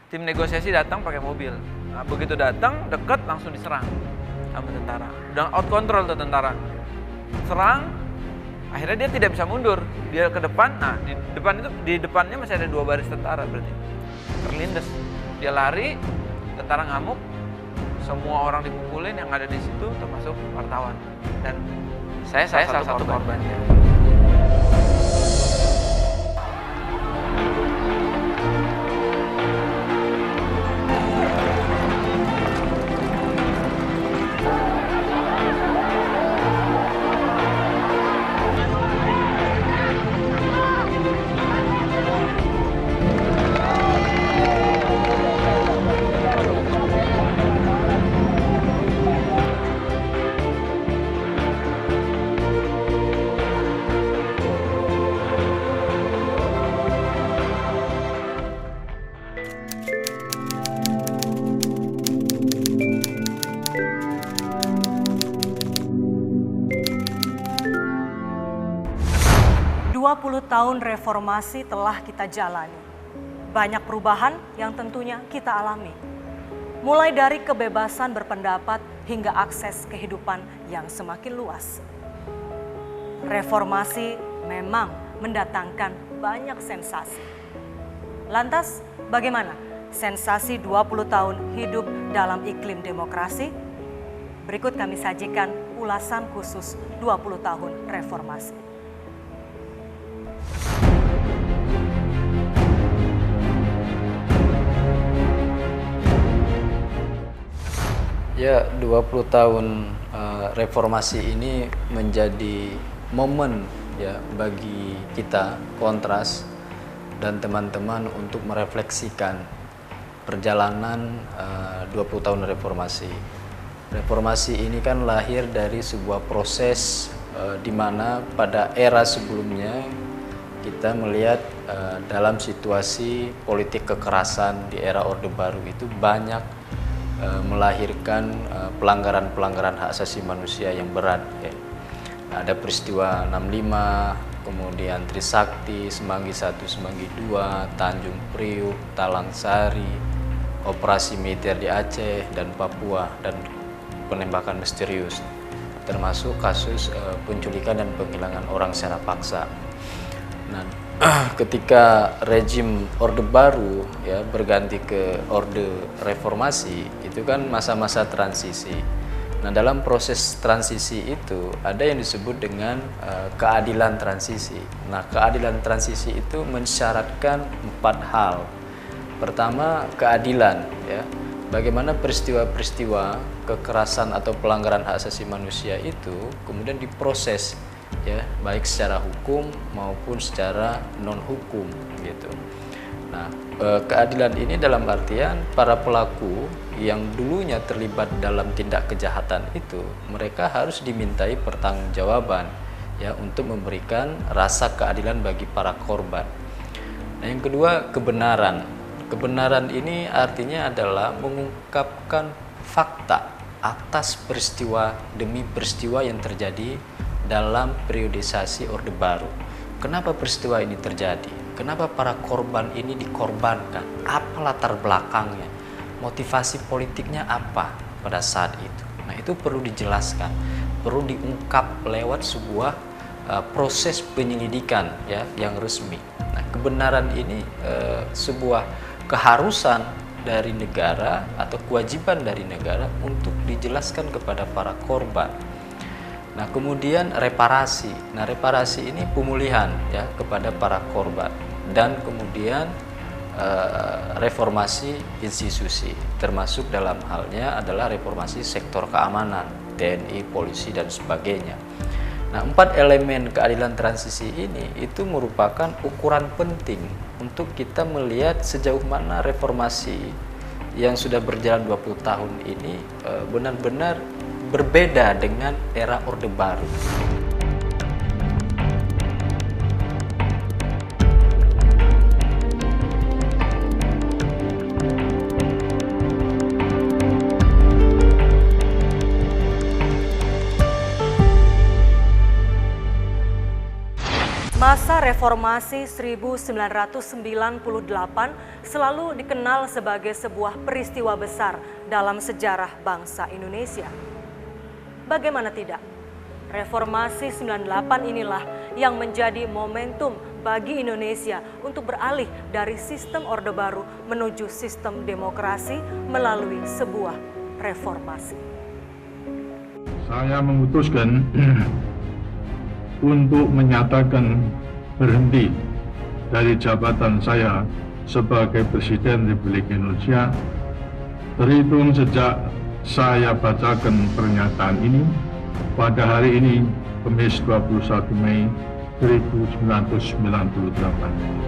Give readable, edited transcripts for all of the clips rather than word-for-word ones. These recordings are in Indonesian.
tim negosiasi datang pakai mobil. Nah, begitu datang, dekat langsung diserang sama tentara. Udah out control tuh tentara. Serang, akhirnya dia tidak bisa mundur. Dia ke depan, nah di depannya masih ada 2 baris tentara berarti. Terlindas. Dia lari, tentara ngamuk, semua orang dipukulin yang ada di situ termasuk wartawan. Dan saya salah satu korbannya. 20 tahun reformasi telah kita jalani. Banyak perubahan yang tentunya kita alami. Mulai dari kebebasan berpendapat hingga akses kehidupan yang semakin luas. Reformasi memang mendatangkan banyak sensasi. Lantas, bagaimana sensasi 20 tahun hidup dalam iklim demokrasi? Berikut kami sajikan ulasan khusus 20 tahun reformasi. Ya, 20 tahun reformasi ini menjadi momen ya bagi kita Kontras dan teman-teman untuk merefleksikan perjalanan 20 tahun reformasi. Reformasi ini kan lahir dari sebuah proses di mana pada era sebelumnya kita melihat dalam situasi politik kekerasan di era Orde Baru itu banyak melahirkan pelanggaran-pelanggaran hak asasi manusia yang berat. Ya. Ada peristiwa 65, kemudian Trisakti, Semanggi 1, Semanggi 2, Tanjung Priuk, Talang Sari, operasi militer di Aceh dan Papua, dan penembakan misterius, termasuk kasus penculikan dan penghilangan orang secara paksa. Nah, ketika rejim Orde Baru ya berganti ke Orde Reformasi, itu kan masa-masa transisi. Nah, dalam proses transisi itu ada yang disebut dengan keadilan transisi. Nah, keadilan transisi itu mensyaratkan 4 hal. Pertama, keadilan ya. Bagaimana peristiwa-peristiwa kekerasan atau pelanggaran hak asasi manusia itu kemudian diproses ya, baik secara hukum maupun secara non hukum gitu. Nah, keadilan ini dalam artian para pelaku yang dulunya terlibat dalam tindak kejahatan itu mereka harus dimintai pertanggungjawaban ya untuk memberikan rasa keadilan bagi para korban. Nah, yang kedua, kebenaran. Kebenaran ini artinya adalah mengungkapkan fakta atas peristiwa demi peristiwa yang terjadi dalam periodisasi Orde Baru. Kenapa peristiwa ini terjadi? Kenapa para korban ini dikorbankan? Apa latar belakangnya? Motivasi politiknya apa pada saat itu? Nah, itu perlu dijelaskan, perlu diungkap lewat sebuah proses penyelidikan ya yang resmi. Nah, kebenaran ini sebuah keharusan dari negara atau kewajiban dari negara untuk dijelaskan kepada para korban. Nah, kemudian reparasi. Nah, reparasi ini pemulihan ya kepada para korban, dan kemudian reformasi institusi, termasuk dalam halnya adalah reformasi sektor keamanan, TNI, polisi dan sebagainya. Nah, 4 elemen keadilan transisi ini itu merupakan ukuran penting untuk kita melihat sejauh mana reformasi yang sudah berjalan 20 tahun ini benar-benar berbeda dengan era Orde Baru. Masa reformasi 1998 selalu dikenal sebagai sebuah peristiwa besar dalam sejarah bangsa Indonesia. Bagaimana tidak? Reformasi 98 inilah yang menjadi momentum bagi Indonesia untuk beralih dari sistem Orde Baru menuju sistem demokrasi melalui sebuah reformasi. Saya memutuskan untuk menyatakan berhenti dari jabatan saya sebagai Presiden Republik Indonesia terhitung sejak saya bacakan pernyataan ini pada hari ini, Kamis 21 Mei 1998.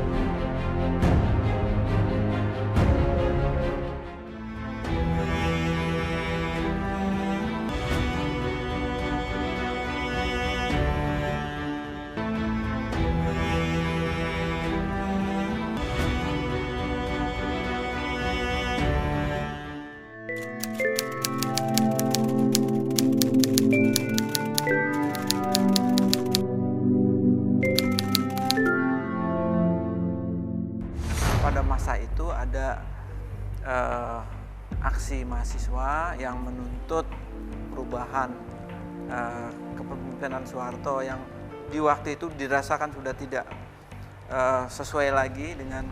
Pada masa itu ada aksi mahasiswa yang menuntut perubahan kepemimpinan Soeharto yang di waktu itu dirasakan sudah tidak sesuai lagi dengan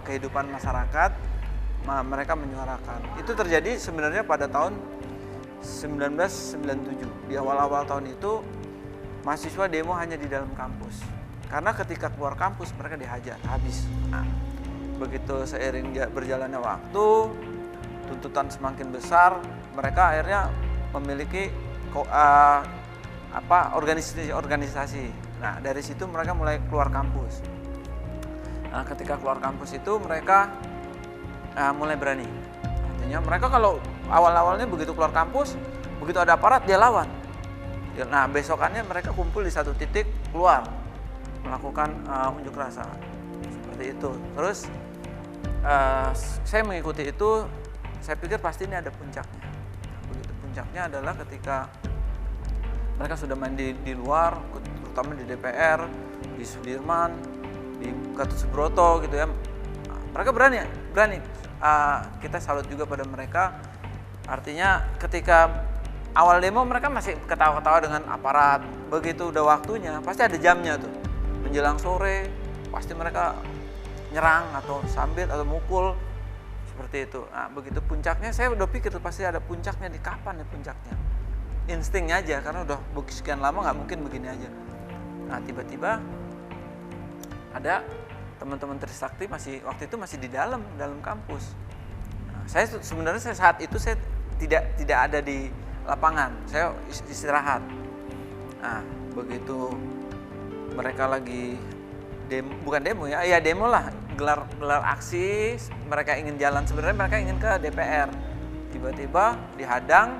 kehidupan masyarakat. Mereka menyuarakan. Itu terjadi sebenarnya pada tahun 1997. Di awal-awal tahun itu mahasiswa demo hanya di dalam kampus. Karena ketika keluar kampus mereka dihajar habis. Nah, begitu seiring berjalannya waktu, tuntutan semakin besar, mereka akhirnya memiliki organisasi. Nah, dari situ mereka mulai keluar kampus. Nah, ketika keluar kampus itu mereka mulai berani. Artinya mereka kalau awal-awalnya begitu keluar kampus, begitu ada aparat dia lawan. Nah, besokannya mereka kumpul di satu titik, keluar melakukan unjuk rasa seperti itu. Terus saya mengikuti itu, saya pikir pasti ini ada puncaknya. Begitu puncaknya adalah ketika mereka sudah main di luar, terutama di DPR, di Sudirman, di Gatot Subroto gitu ya. Mereka berani. Kita salut juga pada mereka. Artinya ketika awal demo mereka masih ketawa-ketawa dengan aparat. Begitu udah waktunya, pasti ada jamnya tuh. Menjelang sore, pasti mereka nyerang atau sambit atau mukul seperti itu. Nah, begitu puncaknya, saya udah pikir pasti ada puncaknya, di kapan ya puncaknya. Instingnya aja, karena udah sekian lama nggak mungkin begini aja. Nah, tiba-tiba ada teman-teman Trisakti waktu itu masih di dalam kampus. Nah, sebenarnya saat itu saya tidak ada di lapangan, saya istirahat. Nah, begitu mereka lagi bukan demo ya demo lah, gelar aksi, mereka ingin jalan, sebenarnya mereka ingin ke DPR. Tiba-tiba dihadang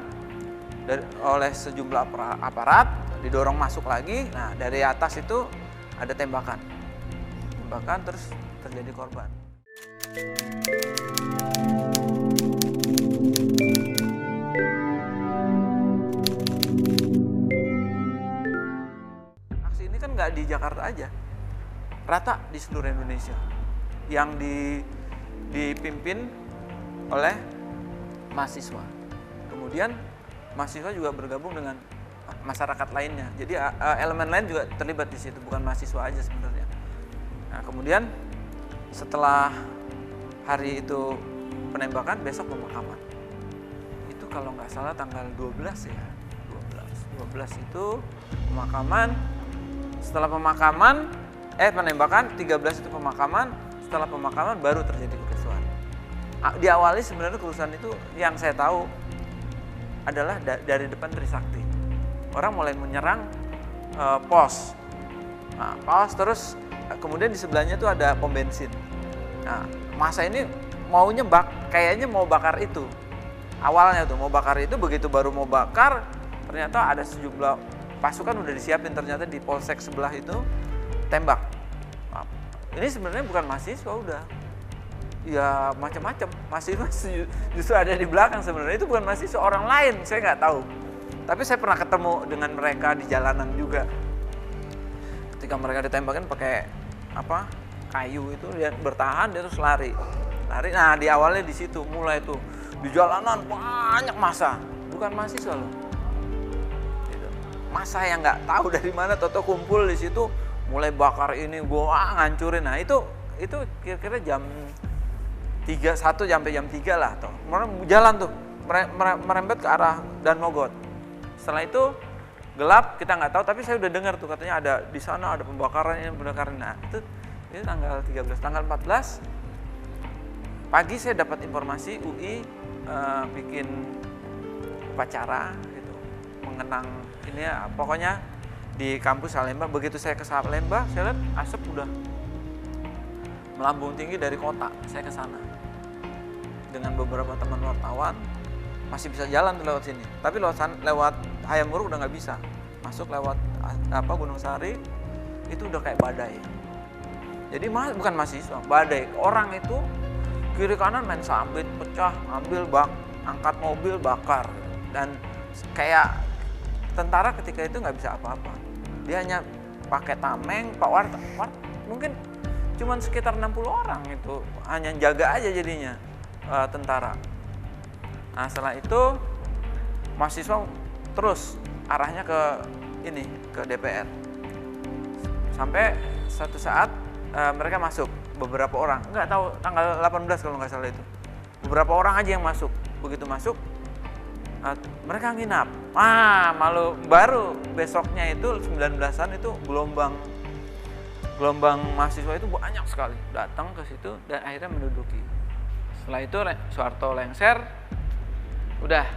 oleh sejumlah aparat, didorong masuk lagi. Nah, dari atas itu ada tembakan terus terjadi korban. Aksi ini kan nggak di Jakarta aja, rata di seluruh Indonesia, yang dipimpin oleh mahasiswa. Kemudian mahasiswa juga bergabung dengan masyarakat lainnya. Jadi elemen lain juga terlibat di situ, bukan mahasiswa aja sebenarnya. Nah, kemudian setelah hari itu penembakan, besok pemakaman. Itu kalau nggak salah tanggal 12 ya. 12 itu pemakaman. Setelah pemakaman, penembakan, 13 itu pemakaman. Setelah pemakaman baru terjadi kerusuhan. Diawali sebenarnya kerusuhan itu yang saya tahu adalah dari depan Trisakti. Orang mulai menyerang pos. Nah, pos terus kemudian di sebelahnya tuh ada pom bensin. Nah, masa ini kayaknya mau bakar itu. Awalnya tuh mau bakar itu, begitu baru mau bakar, ternyata ada sejumlah pasukan udah disiapin, ternyata di polsek sebelah itu tembak. Nah, ini sebenarnya bukan mahasiswa udah. Ya macam-macam. Mahasiswa justru ada di belakang sebenarnya. Itu bukan mahasiswa, orang lain, saya nggak tahu. Tapi saya pernah ketemu dengan mereka di jalanan juga. ketika mereka ditembakin pakai apa kayu itu, dia bertahan, dia terus lari. Nah di awalnya di situ mulai tuh di jalanan banyak massa, bukan mahasiswa loh, gitu. Massa yang nggak tahu dari mana, toto kumpul di situ, mulai bakar ini, gua ngancurin. Nah itu kira-kira jam 1 sampai jam 3 lah, tuh jalan tuh merembet ke arah Dan Mogot. Setelah itu gelap, kita nggak tahu, tapi saya udah dengar tuh katanya ada di sana ada pembakaran ini, pembakaran. Nah itu tanggal 13, tanggal 14 pagi saya dapat informasi UI bikin upacara gitu, mengenang ini ya, pokoknya di kampus Salemba. Begitu saya ke Salemba, saya lihat asap udah melambung tinggi dari kota. Saya ke sana dengan beberapa teman wartawan, masih bisa jalan tuh lewat sini, tapi lewat Hayam Wuruk udah nggak bisa masuk, lewat Gunung Sari itu udah kayak badai. Jadi bukan mahasiswa, badai. Orang itu kiri kanan main sambit, pecah, ambil angkat mobil, bakar. Dan kayak tentara ketika itu nggak bisa apa-apa. Dia hanya pakai tameng, Pak Wart mungkin cuman sekitar 60 orang itu, hanya jaga aja jadinya tentara. Nah setelah itu mahasiswa terus arahnya ke DPR. Sampai satu saat mereka masuk, beberapa orang, nggak tahu tanggal 18 kalau nggak salah itu. Beberapa orang aja yang masuk. Begitu masuk, mereka nginap. Malu baru besoknya itu 19-an itu gelombang mahasiswa itu banyak sekali datang ke situ dan akhirnya menduduki. Setelah itu Soeharto lengser, udah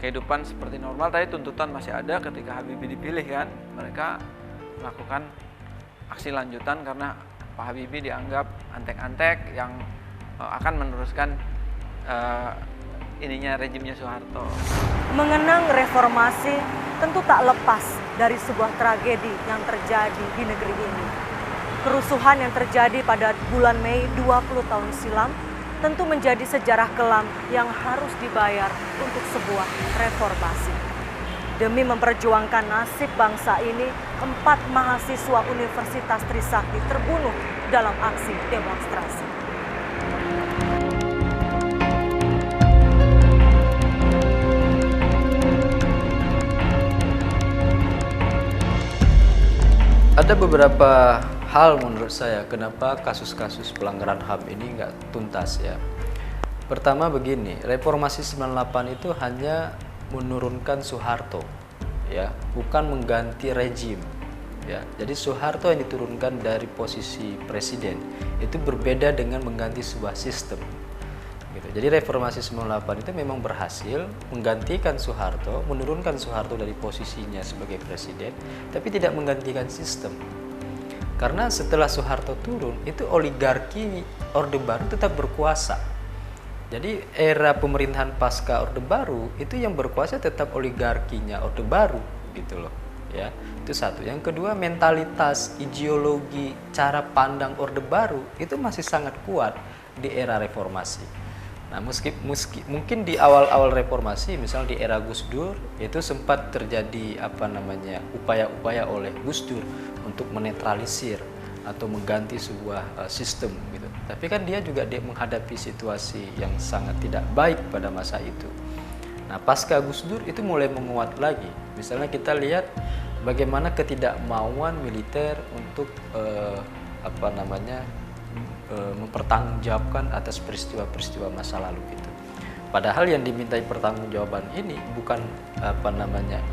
kehidupan seperti normal. Tadi tuntutan masih ada ketika Habibie dipilih kan, mereka melakukan aksi lanjutan karena Pak Habibie dianggap antek-antek yang akan meneruskan rejimnya Soeharto. Mengenang reformasi tentu tak lepas dari sebuah tragedi yang terjadi di negeri ini. Kerusuhan yang terjadi pada bulan Mei 20 tahun silam tentu menjadi sejarah kelam yang harus dibayar untuk sebuah reformasi. Demi memperjuangkan nasib bangsa ini, 4 mahasiswa Universitas Trisakti terbunuh dalam aksi demonstrasi. Ada beberapa hal menurut saya kenapa kasus-kasus pelanggaran HAM ini nggak tuntas ya. Pertama begini, reformasi 98 itu hanya menurunkan Soeharto ya, bukan mengganti rejim ya. Jadi Soeharto yang diturunkan dari posisi presiden itu berbeda dengan mengganti sebuah sistem gitu. Jadi reformasi 98 itu memang berhasil menggantikan Soeharto, menurunkan Soeharto dari posisinya sebagai presiden, tapi tidak menggantikan sistem. Karena setelah Soeharto turun, itu oligarki Orde Baru tetap berkuasa. Jadi era pemerintahan pasca Orde Baru itu yang berkuasa tetap oligarkinya Orde Baru gitu loh ya. Itu satu. Yang kedua, mentalitas, ideologi, cara pandang Orde Baru itu masih sangat kuat di era reformasi. Nah, mungkin di awal-awal reformasi, misalnya di era Gus Dur, itu sempat terjadi upaya-upaya oleh Gus Dur untuk menetralisir atau mengganti sebuah sistem gitu. Tapi kan dia juga menghadapi situasi yang sangat tidak baik pada masa itu. Nah, pasca Gus Dur itu mulai menguat lagi. Misalnya kita lihat bagaimana ketidakmauan militer untuk mempertanggungjawabkan atas peristiwa-peristiwa masa lalu gitu. Padahal yang dimintai pertanggungjawaban ini bukan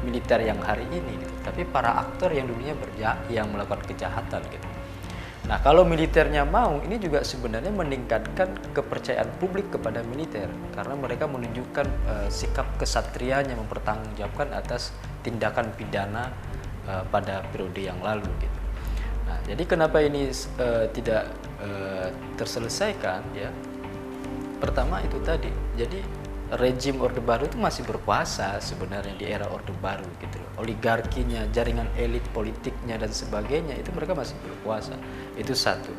militer yang hari ini gitu, tapi para aktor yang dulunya yang melakukan kejahatan gitu. Nah, kalau militernya mau, ini juga sebenarnya meningkatkan kepercayaan publik kepada militer karena mereka menunjukkan sikap kesatrianya mempertanggungjawabkan atas tindakan pidana pada periode yang lalu gitu. Nah, jadi kenapa ini tidak terselesaikan ya? Pertama itu tadi, jadi rejim Orde Baru itu masih berkuasa sebenarnya di era Orde Baru gitu loh. Oligarkinya, jaringan elit politiknya dan sebagainya itu mereka masih berkuasa. Itu satu.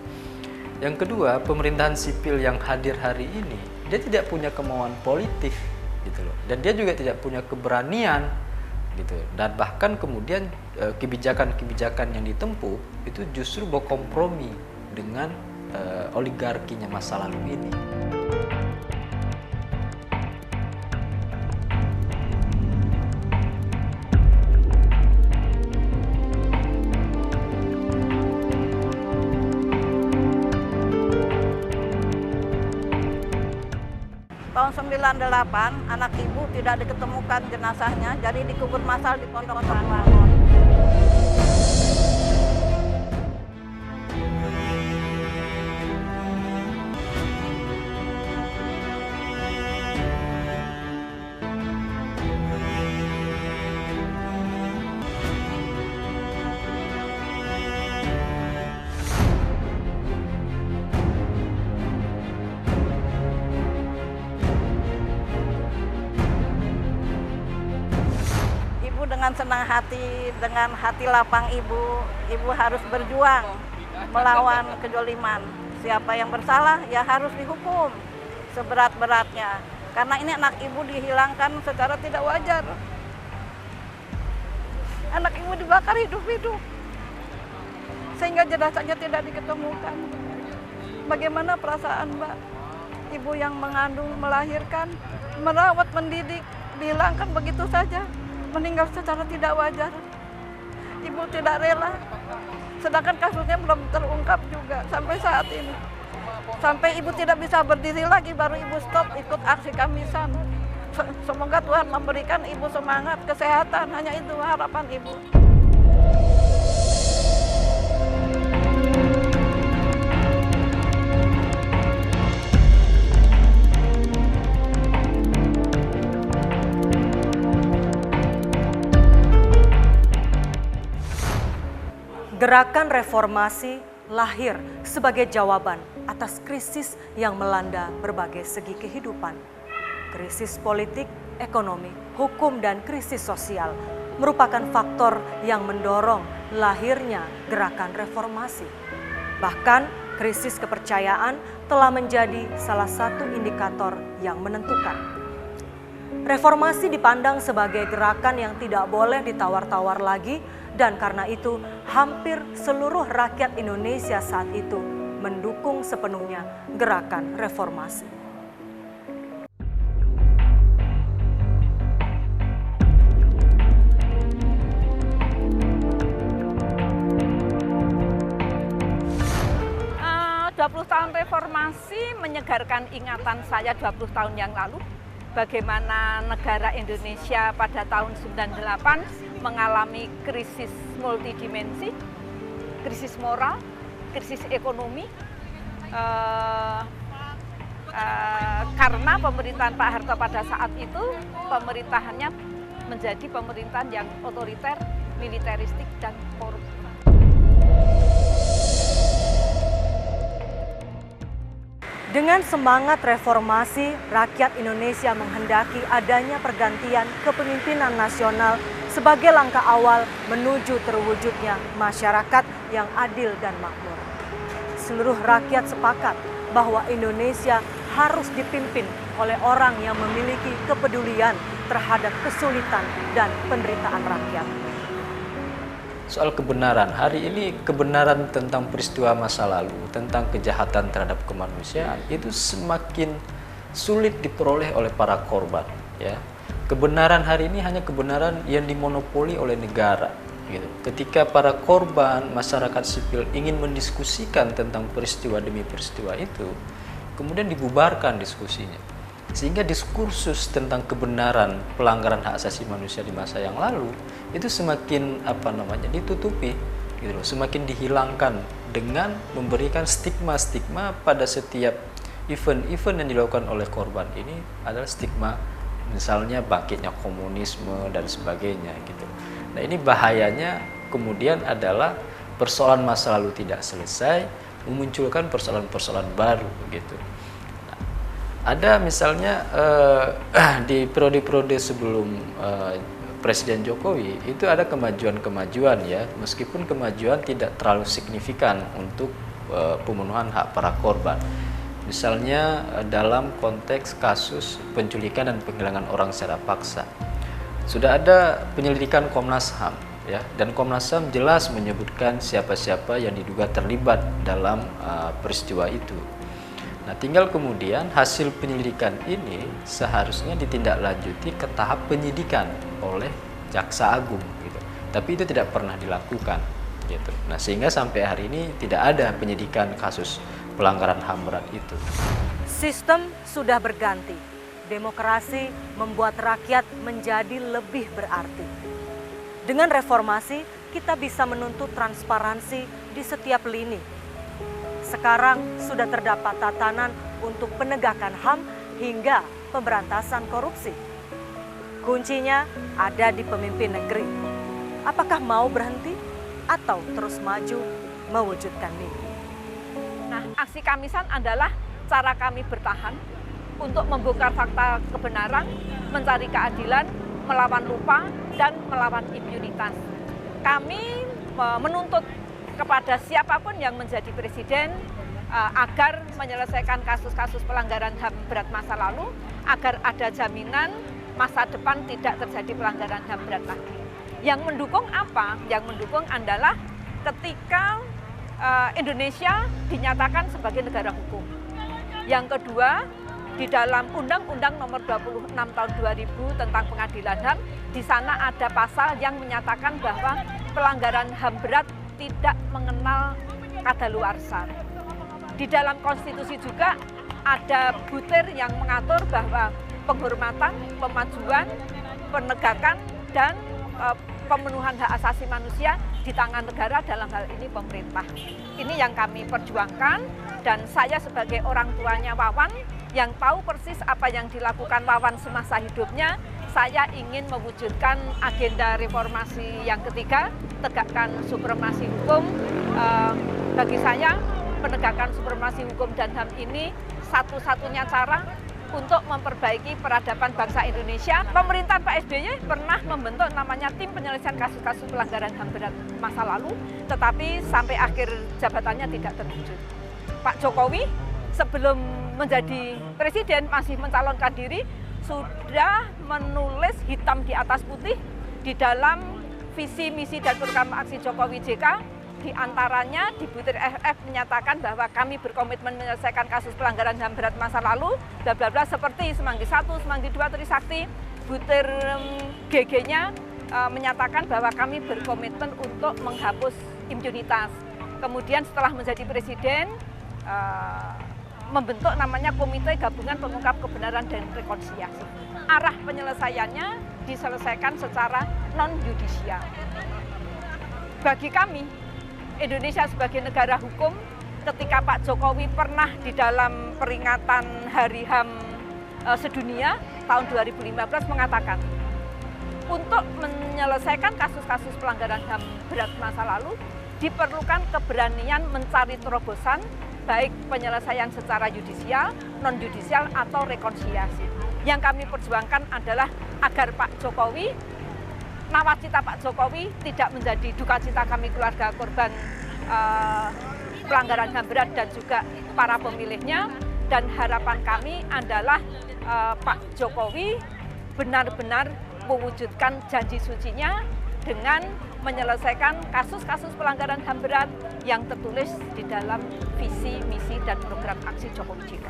Yang kedua, pemerintahan sipil yang hadir hari ini dia tidak punya kemauan politik gitu loh. Dan dia juga tidak punya keberanian gitu. Dan bahkan kemudian kebijakan-kebijakan yang ditempuh itu justru berkompromi dengan oligarkinya masa lalu ini. Tahun 98, anak ibu tidak diketemukan jenazahnya, jadi dikubur massal di Pondok Rangon. Dengan senang hati, dengan hati lapang ibu harus berjuang melawan kejoliman. Siapa yang bersalah ya harus dihukum seberat-beratnya. Karena ini anak ibu dihilangkan secara tidak wajar. Anak ibu dibakar hidup-hidup sehingga jenazahnya tidak diketemukan. Bagaimana perasaan Mbak? Ibu yang mengandung, melahirkan, merawat, mendidik, dihilangkan begitu saja. Meninggal secara tidak wajar. Ibu tidak rela. Sedangkan kasusnya belum terungkap juga sampai saat ini. Sampai ibu tidak bisa berdiri lagi baru ibu stop ikut aksi Kamisan. Semoga Tuhan memberikan ibu semangat, kesehatan. Hanya itu harapan ibu. Gerakan reformasi lahir sebagai jawaban atas krisis yang melanda berbagai segi kehidupan. Krisis politik, ekonomi, hukum, dan krisis sosial merupakan faktor yang mendorong lahirnya gerakan reformasi. Bahkan krisis kepercayaan telah menjadi salah satu indikator yang menentukan. Reformasi dipandang sebagai gerakan yang tidak boleh ditawar-tawar lagi, dan karena itu hampir seluruh rakyat Indonesia saat itu mendukung sepenuhnya gerakan reformasi. Uh, 20 tahun reformasi menyegarkan ingatan saya 20 tahun yang lalu. Bagaimana negara Indonesia pada tahun 98 mengalami krisis multidimensi, krisis moral, krisis ekonomi, karena pemerintahan Pak Harto pada saat itu pemerintahannya menjadi pemerintahan yang otoriter, militeristik, dan korup. Dengan semangat reformasi, rakyat Indonesia menghendaki adanya pergantian kepemimpinan nasional sebagai langkah awal menuju terwujudnya masyarakat yang adil dan makmur. Seluruh rakyat sepakat bahwa Indonesia harus dipimpin oleh orang yang memiliki kepedulian terhadap kesulitan dan penderitaan rakyat. Soal kebenaran, hari ini kebenaran tentang peristiwa masa lalu, tentang kejahatan terhadap kemanusiaan itu semakin sulit diperoleh oleh para korban. Ya, kebenaran hari ini hanya kebenaran yang dimonopoli oleh negara. Gitu. Ketika para korban, masyarakat sipil ingin mendiskusikan tentang peristiwa demi peristiwa itu, kemudian dibubarkan diskusinya. Sehingga diskursus tentang kebenaran pelanggaran hak asasi manusia di masa yang lalu itu semakin ditutupi gitu loh, semakin dihilangkan dengan memberikan stigma-stigma pada setiap event-event yang dilakukan oleh korban ini adalah stigma misalnya bangkitnya komunisme dan sebagainya gitu. Nah, ini bahayanya kemudian adalah persoalan masa lalu tidak selesai memunculkan persoalan-persoalan baru gitu. Ada misalnya di periode-periode sebelum Presiden Jokowi itu ada kemajuan-kemajuan ya, meskipun kemajuan tidak terlalu signifikan untuk pemenuhan hak para korban. Misalnya dalam konteks kasus penculikan dan penghilangan orang secara paksa. Sudah ada penyelidikan Komnas HAM, ya, dan Komnas HAM jelas menyebutkan siapa-siapa yang diduga terlibat dalam peristiwa itu. Nah, tinggal kemudian hasil penyelidikan ini seharusnya ditindaklanjuti ke tahap penyidikan oleh Jaksa Agung, gitu. Tapi itu tidak pernah dilakukan, gitu. Nah, sehingga sampai hari ini tidak ada penyidikan kasus pelanggaran HAM berat itu. Sistem sudah berganti. Demokrasi membuat rakyat menjadi lebih berarti. Dengan reformasi, kita bisa menuntut transparansi di setiap lini. Sekarang sudah terdapat tatanan untuk penegakan HAM hingga pemberantasan korupsi. Kuncinya ada di pemimpin negeri. Apakah mau berhenti atau terus maju mewujudkan mimpi? Nah, aksi Kamisan adalah cara kami bertahan untuk membongkar fakta kebenaran, mencari keadilan, melawan lupa, dan melawan impunitas. Kami menuntut kepada siapapun yang menjadi presiden agar menyelesaikan kasus-kasus pelanggaran HAM berat masa lalu, agar ada jaminan masa depan tidak terjadi pelanggaran HAM berat lagi. Yang mendukung apa? Yang mendukung adalah ketika Indonesia dinyatakan sebagai negara hukum. Yang kedua, di dalam Undang-Undang Nomor 26 Tahun 2000 tentang Pengadilan HAM, di sana ada pasal yang menyatakan bahwa pelanggaran HAM berat tidak mengenal kadaluarsa. Di dalam konstitusi juga ada butir yang mengatur bahwa penghormatan, pemajuan, penegakan, dan pemenuhan hak asasi manusia di tangan negara, dalam hal ini pemerintah. Ini yang kami perjuangkan, dan saya sebagai orang tuanya Wawan yang tahu persis apa yang dilakukan Wawan semasa hidupnya, saya ingin mewujudkan agenda reformasi yang ketiga, tegakkan supremasi hukum. Bagi saya, penegakan supremasi hukum dan HAM ini satu-satunya cara untuk memperbaiki peradaban bangsa Indonesia. Pemerintahan Pak SBY pernah membentuk namanya tim penyelesaian kasus-kasus pelanggaran HAM berat masa lalu, tetapi sampai akhir jabatannya tidak terwujud. Pak Jokowi sebelum menjadi presiden masih mencalonkan diri, sudah menulis hitam di atas putih di dalam visi, misi, dan program aksi Jokowi JK. Di antaranya di butir FF menyatakan bahwa kami berkomitmen menyelesaikan kasus pelanggaran HAM berat masa lalu, bla bla bla, seperti Semanggi 1, Semanggi 2, Trisakti. Butir GG-nya menyatakan bahwa kami berkomitmen untuk menghapus impunitas. Kemudian setelah menjadi presiden, membentuk namanya Komite Gabungan Pengungkap Kebenaran dan Rekonsiliasi. Arah penyelesaiannya diselesaikan secara non-yudisial. Bagi kami, Indonesia sebagai negara hukum, ketika Pak Jokowi pernah di dalam peringatan Hari HAM sedunia tahun 2015 mengatakan, untuk menyelesaikan kasus-kasus pelanggaran HAM berat masa lalu, diperlukan keberanian mencari terobosan, baik penyelesaian secara yudisial, non-yudisial, atau rekonsiliasi. Yang kami perjuangkan adalah agar Pak Jokowi, nawacita Pak Jokowi tidak menjadi duka cita kami keluarga korban pelanggaran HAM berat dan juga para pemilihnya. Dan harapan kami adalah Pak Jokowi benar-benar mewujudkan janji sucinya dengan menyelesaikan kasus-kasus pelanggaran HAM berat yang tertulis di dalam visi, misi, dan program aksi Jokowi JK.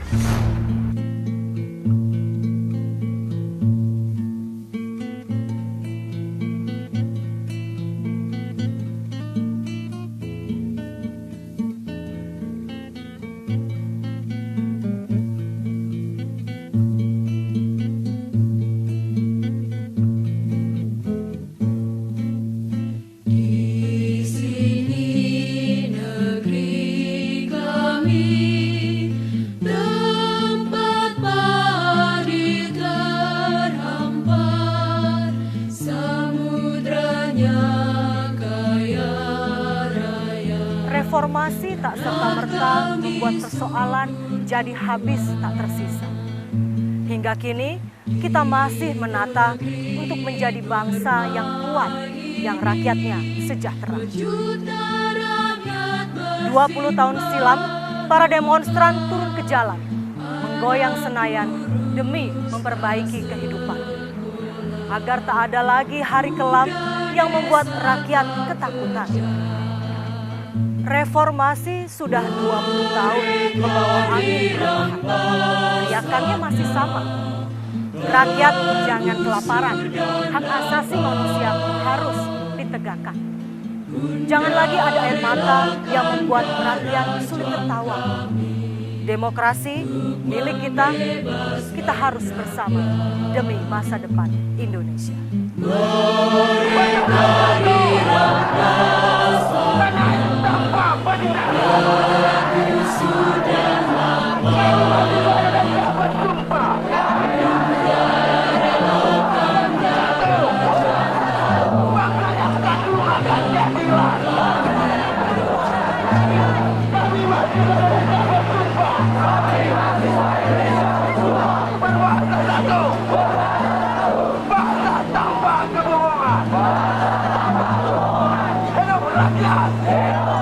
Reformasi tak serta-merta membuat persoalan jadi habis tak tersisa. Hingga kini, kita masih menata untuk menjadi bangsa yang kuat, yang rakyatnya sejahtera. 20 tahun silam, para demonstran turun ke jalan, menggoyang Senayan demi memperbaiki kehidupan. agar tak ada lagi hari kelam yang membuat rakyat ketakutan. Reformasi sudah 20 tahun membawa angin perubahan. Teriakannya masih sama. Rakyat jangan kelaparan, hak asasi manusia harus ditegakkan. Jangan lagi ada air mata yang membuat rakyat sulit tertawa. Demokrasi milik kita, kita harus bersama demi masa depan Indonesia. Hidup rakyat!